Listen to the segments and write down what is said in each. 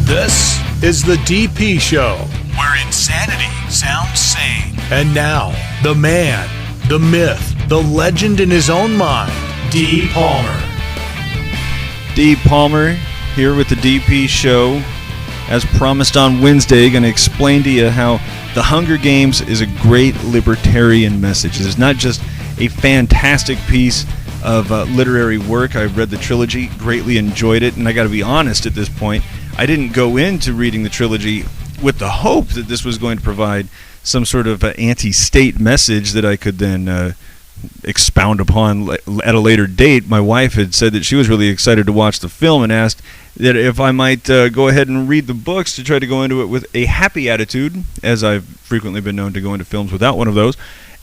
This is the DP Show, where insanity sounds sane. And now, the man, the myth, the legend in his own mind, D. Palmer. D. Palmer here with the DP Show. As promised on Wednesday, going to explain to you how The Hunger Games is a great libertarian message. It's not just a fantastic piece of literary work. I've read the trilogy, greatly enjoyed it, and I got to be honest at this point, I didn't go into reading the trilogy with the hope that this was going to provide some sort of anti-state message that I could then expound upon at a later date. My wife had said that she was really excited to watch the film and asked that if I might go ahead and read the books to try to go into it with a happy attitude, as I've frequently been known to go into films without one of those,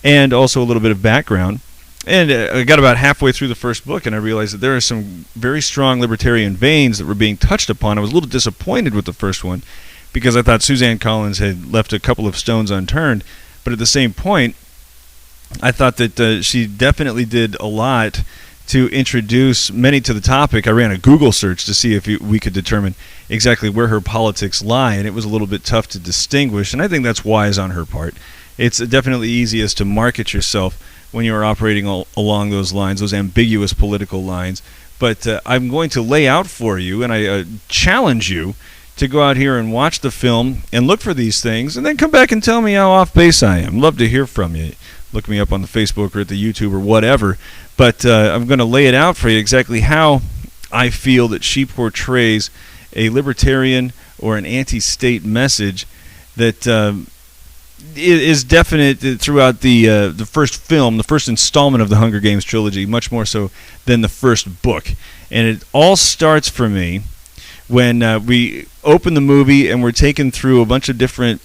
and also a little bit of background. And I got about halfway through the first book, and I realized that there are some very strong libertarian veins that were being touched upon. I was a little disappointed with the first one because I thought Suzanne Collins had left a couple of stones unturned. But at the same point, I thought that she definitely did a lot to introduce many to the topic. I ran a Google search to see if we could determine exactly where her politics lie, and it was a little bit tough to distinguish, and I think that's wise on her part. It's definitely easiest to market yourself when you are operating along those lines, those ambiguous political lines. But I'm going to lay out for you, and I challenge you to go out here and watch the film and look for these things, and then come back and tell me how off base I am. Love to hear from you. Look me up on the Facebook or at the YouTube or whatever. But I'm going to lay it out for you exactly how I feel that she portrays a libertarian or an anti-state message that is definite throughout the first film, the first installment of the Hunger Games trilogy, much more so than the first book. And it all starts for me when we open the movie and we're taken through a bunch of different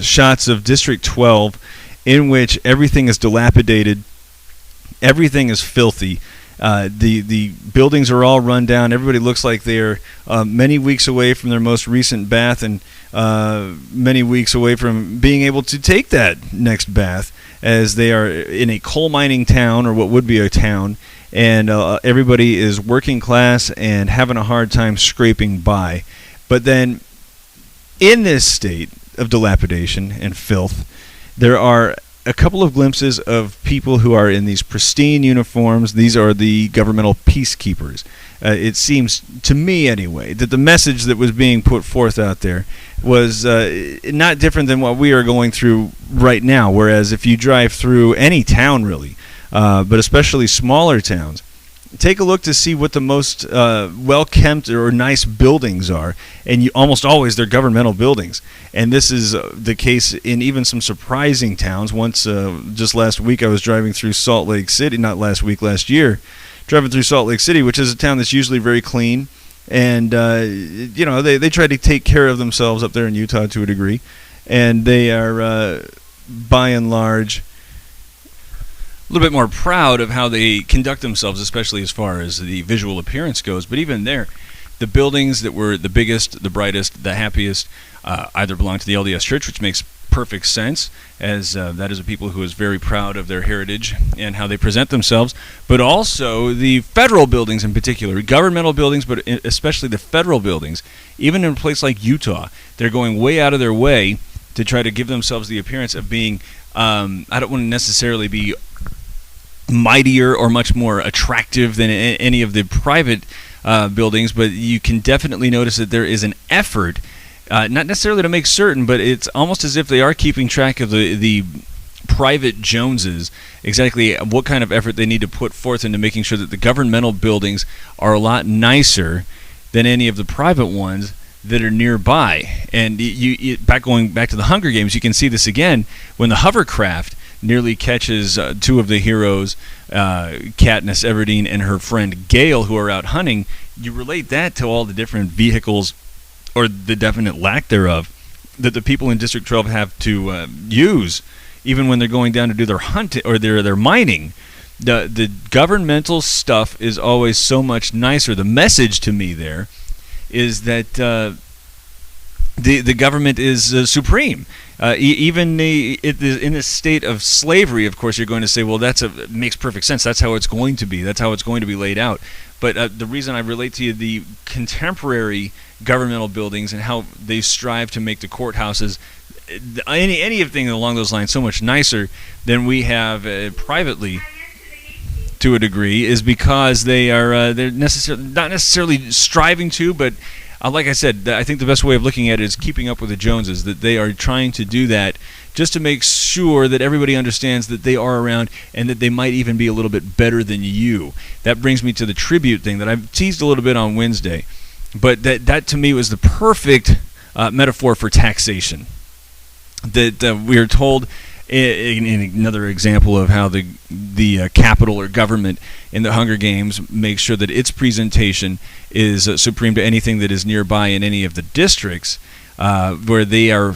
shots of District 12 in which everything is dilapidated, everything is filthy. The buildings are all run down. Everybody looks like they're many weeks away from their most recent bath and many weeks away from being able to take that next bath, as they are in a coal mining town, or what would be a town, and everybody is working class and having a hard time scraping by. But then in this state of dilapidation and filth, there are a couple of glimpses of people who are in these pristine uniforms. These are the governmental peacekeepers. It seems, to me anyway, that the message that was being put forth out there was not different than what we are going through right now. Whereas if you drive through any town, really, but especially smaller towns, take a look to see what the most well-kept or nice buildings are, and almost always they're governmental buildings. And this is the case in even some surprising towns. Once, just last week, I was driving through Salt Lake City, last year, driving through Salt Lake City, which is a town that's usually very clean, and they try to take care of themselves up there in Utah to a degree, and they are, by and large, a little bit more proud of how they conduct themselves, especially as far as the visual appearance goes. But even there, the buildings that were the biggest, the brightest, the happiest, either belong to the LDS Church, which makes perfect sense, as that is a people who is very proud of their heritage and how they present themselves, but also the federal buildings in particular, governmental buildings, but especially the federal buildings. Even in a place like Utah, they're going way out of their way to try to give themselves the appearance of being, I don't want to necessarily be mightier or much more attractive than any of the private buildings, but you can definitely notice that there is an effort, not necessarily to make certain, but it's almost as if they are keeping track of the private Joneses, exactly what kind of effort they need to put forth into making sure that the governmental buildings are a lot nicer than any of the private ones that are nearby. And going back to the Hunger Games, you can see this again when the hovercraft nearly catches two of the heroes, Katniss Everdeen and her friend Gale, who are out hunting. You relate that to all the different vehicles, or the definite lack thereof, that the people in District 12 have to use, even when they're going down to do their hunting or their mining. The governmental stuff is always so much nicer. The message to me there is that the government is supreme. Even in this state of slavery, of course, you're going to say, well, it makes perfect sense. That's how it's going to be. That's how it's going to be laid out. But the reason I relate to you the contemporary governmental buildings and how they strive to make the courthouses, anything along those lines, so much nicer than we have privately, to a degree, is because they're not necessarily striving to, but like I said, I think the best way of looking at it is keeping up with the Joneses, that they are trying to do that just to make sure that everybody understands that they are around and that they might even be a little bit better than you. That brings me to the tribute thing that I've teased a little bit on Wednesday, but that to me was the perfect metaphor for taxation. That we are told, in another example of how the capital or government in the Hunger Games makes sure that its presentation is supreme to anything that is nearby in any of the districts, where they are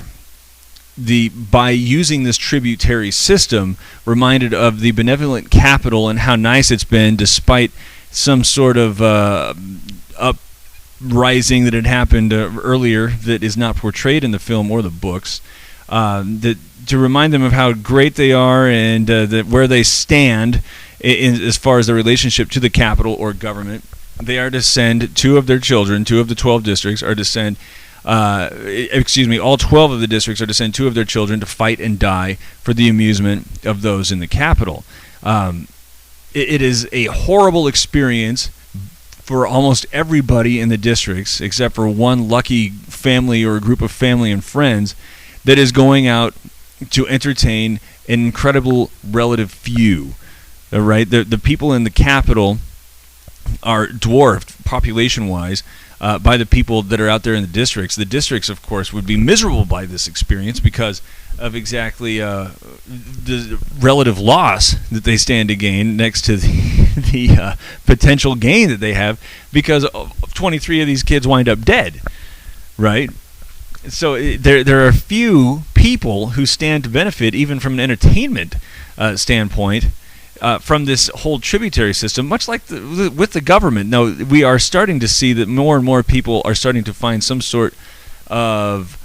by using this tributary system reminded of the benevolent capital and how nice it's been despite some sort of uprising that had happened earlier that is not portrayed in the film or the books. To remind them of how great they are and where they stand as far as their relationship to the capital or government. They are to send two of their children, two of the 12 districts are to send, all 12 of the districts are to send two of their children to fight and die for the amusement of those in the capital. It is a horrible experience for almost everybody in the districts, except for one lucky family or a group of family and friends that is going out to entertain an incredible relative few. Right? The people in the capital are dwarfed population-wise by the people that are out there in the districts. The districts, of course, would be miserable by this experience because of exactly the relative loss that they stand to gain next to the potential gain that they have, because 23 of these kids wind up dead, right? So there are few people who stand to benefit, even from an entertainment standpoint, from this whole tributary system, much like with the government. Now, we are starting to see that more and more people are starting to find some sort of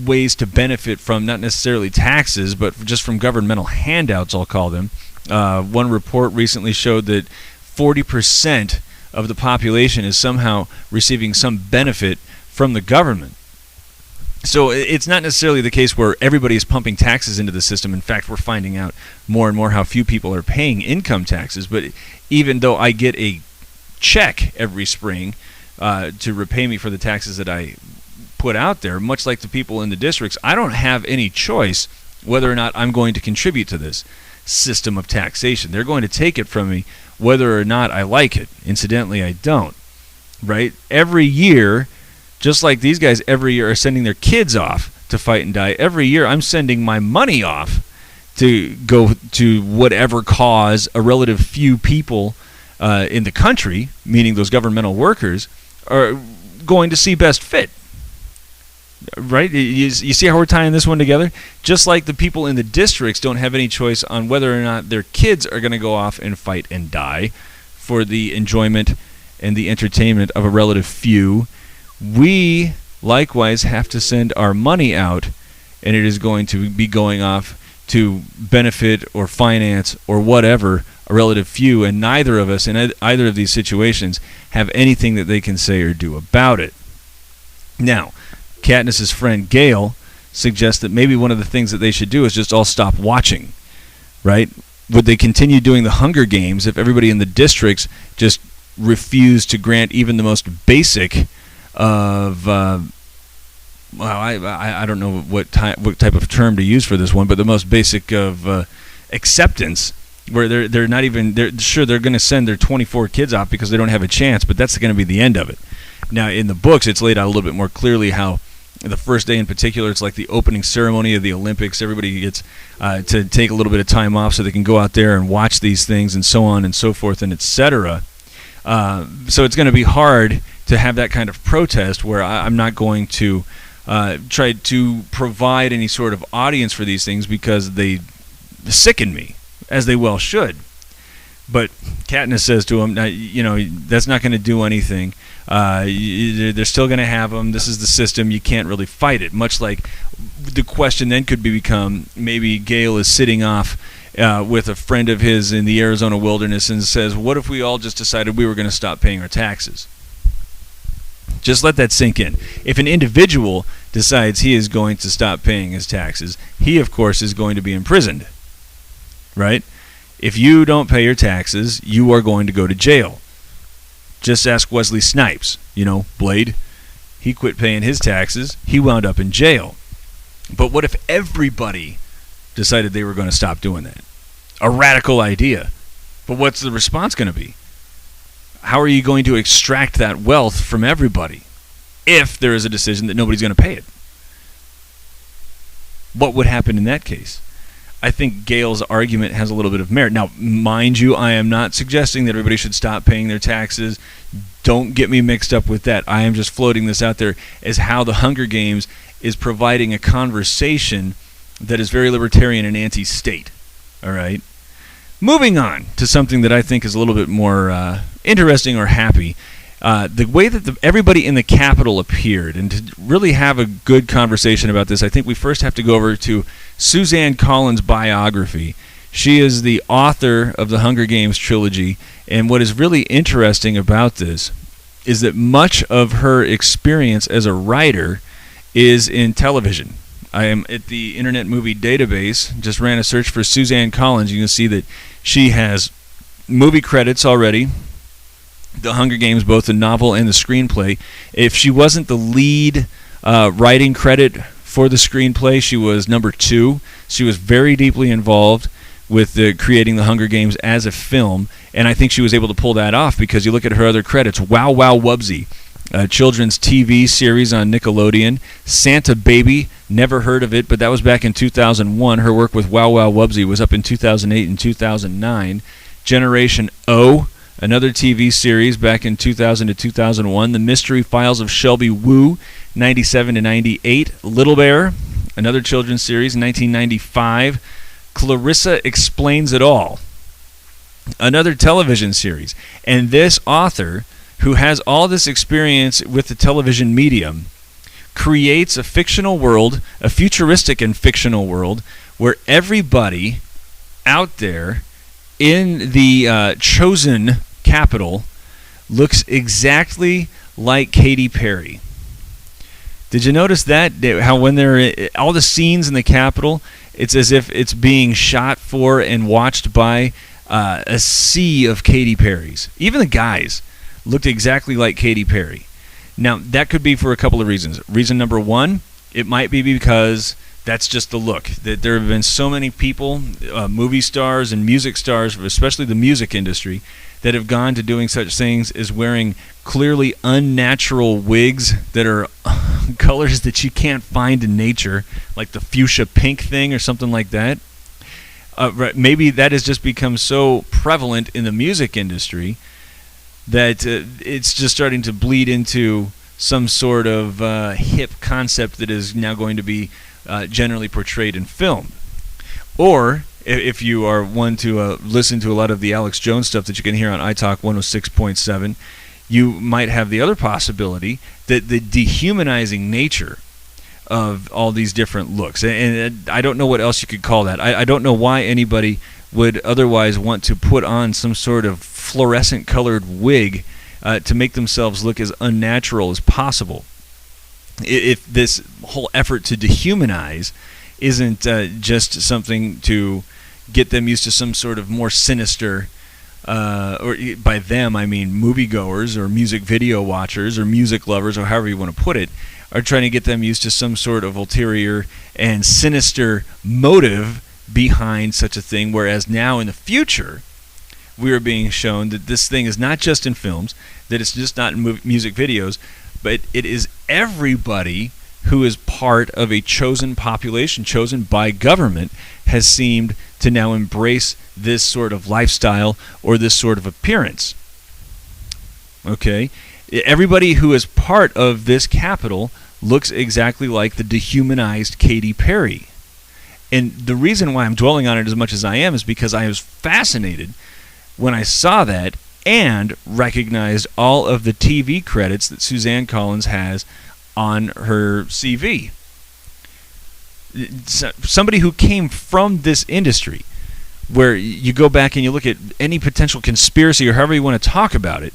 ways to benefit from, not necessarily taxes, but just from governmental handouts, I'll call them. One report recently showed that 40% of the population is somehow receiving some benefit from the government. So it's not necessarily the case where everybody is pumping taxes into the system. In fact, we're finding out more and more how few people are paying income taxes. But even though I get a check every spring to repay me for the taxes that I put out there, much like the people in the districts, I don't have any choice whether or not I'm going to contribute to this system of taxation. They're going to take it from me whether or not I like it. Incidentally, I don't. Right? Every year, just like these guys every year are sending their kids off to fight and die, every year I'm sending my money off to go to whatever cause a relative few people in the country, meaning those governmental workers, are going to see best fit. Right? You see how we're tying this one together? Just like the people in the districts don't have any choice on whether or not their kids are going to go off and fight and die for the enjoyment and the entertainment of a relative few, we likewise have to send our money out, and it is going to be going off to benefit or finance or whatever a relative few, and neither of us in either of these situations have anything that they can say or do about it. Now, Katniss's friend Gail suggests that maybe one of the things that they should do is just all stop watching, right? Would they continue doing the Hunger Games if everybody in the districts just refused to grant even the most basic of I don't know what type of term to use for this one, but the most basic of acceptance, where they're not even they're going to send their 24 kids off because they don't have a chance, but that's going to be the end of it. Now, in the books, it's laid out a little bit more clearly how the first day in particular, it's like the opening ceremony of the Olympics. Everybody gets to take a little bit of time off so they can go out there and watch these things and so on and so forth and etc. So it's going to be hard to have that kind of protest where I'm not going to try to provide any sort of audience for these things because they sicken me, as they well should. But Katniss says to him, that's not going to do anything. They're still going to have them. This is the system. You can't really fight it. Much like the question then could become, maybe Gale is sitting off with a friend of his in the Arizona wilderness and says, what if we all just decided we were going to stop paying our taxes? Just let that sink in. If an individual decides he is going to stop paying his taxes, he, of course, is going to be imprisoned. Right? If you don't pay your taxes, you are going to go to jail. Just ask Wesley Snipes. Blade. He quit paying his taxes. He wound up in jail. But what if everybody decided they were going to stop doing that? A radical idea. But what's the response going to be? How are you going to extract that wealth from everybody if there is a decision that nobody's going to pay it? What would happen in that case? I think Gale's argument has a little bit of merit. Now, mind you, I am not suggesting that everybody should stop paying their taxes. Don't get me mixed up with that. I am just floating this out there as how the Hunger Games is providing a conversation that is very libertarian and anti-state. All right? Moving on to something that I think is a little bit more interesting or happy. The way that everybody in the Capitol appeared, and to really have a good conversation about this, I think we first have to go over to Suzanne Collins' biography. She is the author of the Hunger Games trilogy, and what is really interesting about this is that much of her experience as a writer is in television. I am at the Internet Movie Database, just ran a search for Suzanne Collins. You can see that she has movie credits already. The Hunger Games, both the novel and the screenplay. If she wasn't the lead writing credit for the screenplay, she was number 2. She was very deeply involved with creating the Hunger Games as a film, and I think she was able to pull that off because you look at her other credits. Wow Wow Wubsy, a children's TV series on Nickelodeon. Santa Baby, never heard of it, but that was back in 2001. Her work with Wow Wow Wubsy was up in 2008 and 2009. Generation O, another TV series back in 2000 to 2001. The Mystery Files of Shelby Woo, 97 to 98. Little Bear, another children's series, 1995. Clarissa Explains It All, another television series. And this author, who has all this experience with the television medium, creates a fictional world, a futuristic and fictional world, where everybody out there in the chosen capital looks exactly like Katy Perry. Did you notice that? How when they're all the scenes in the Capitol, it's as if it's being shot for and watched by a sea of Katy Perrys. Even the guys looked exactly like Katy Perry. Now, that could be for a couple of reasons. Reason number one, it might be because that's just the look. That there have been so many people, movie stars and music stars, especially the music industry, that have gone to doing such things as wearing clearly unnatural wigs that are colors that you can't find in nature, like the fuchsia pink thing or something like that. Maybe that has just become so prevalent in the music industry that it's just starting to bleed into some sort of hip concept that is now going to be generally portrayed in film. Or if you are one to listen to a lot of the Alex Jones stuff that you can hear on iTalk 106.7, you might have the other possibility that the dehumanizing nature of all these different looks, and I don't know what else you could call that. I don't know why anybody would otherwise want to put on some sort of fluorescent colored wig to make themselves look as unnatural as possible. If this whole effort to dehumanize isn't just something to get them used to some sort of more sinister, or by them I mean moviegoers or music video watchers or music lovers or however you want to put it, are trying to get them used to some sort of ulterior and sinister motive behind such a thing, whereas now in the future we are being shown that this thing is not just in films, that it's just not in music videos, but it is everybody who is part of a chosen population, chosen by government, has seemed to now embrace this sort of lifestyle or this sort of appearance. Okay? Everybody who is part of this capital looks exactly like the dehumanized Katy Perry. And the reason why I'm dwelling on it as much as I am is because I was fascinated when I saw that and recognized all of the TV credits that Suzanne Collins has on her CV. Somebody who came from this industry, where you go back and you look at any potential conspiracy or however you want to talk about it,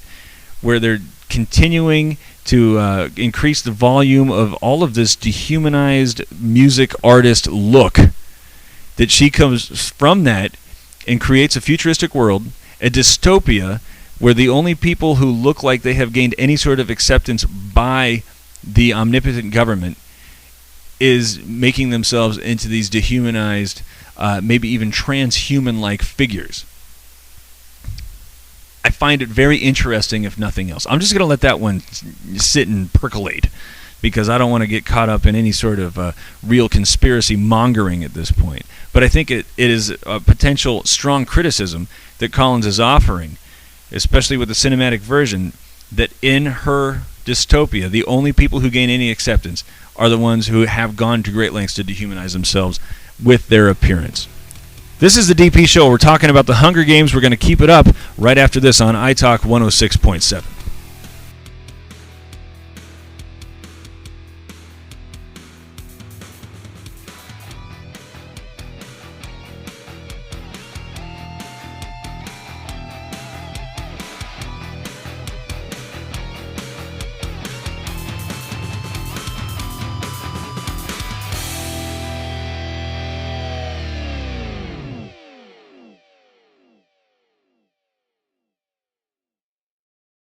where they're continuing to increase the volume of all of this dehumanized music artist look, that she comes from that and creates a futuristic world, a dystopia, where the only people who look like they have gained any sort of acceptance by the omnipotent government is making themselves into these dehumanized, maybe even transhuman-like figures. I find it very interesting, if nothing else. I'm just going to let that one sit and percolate, because I don't want to get caught up in any sort of real conspiracy mongering at this point. But I think it is a potential strong criticism that Collins is offering, especially with the cinematic version, that in her dystopia, the only people who gain any acceptance are the ones who have gone to great lengths to dehumanize themselves with their appearance. This is the DP Show. We're talking about the Hunger Games. We're going to keep it up right after this on iTalk 106.7.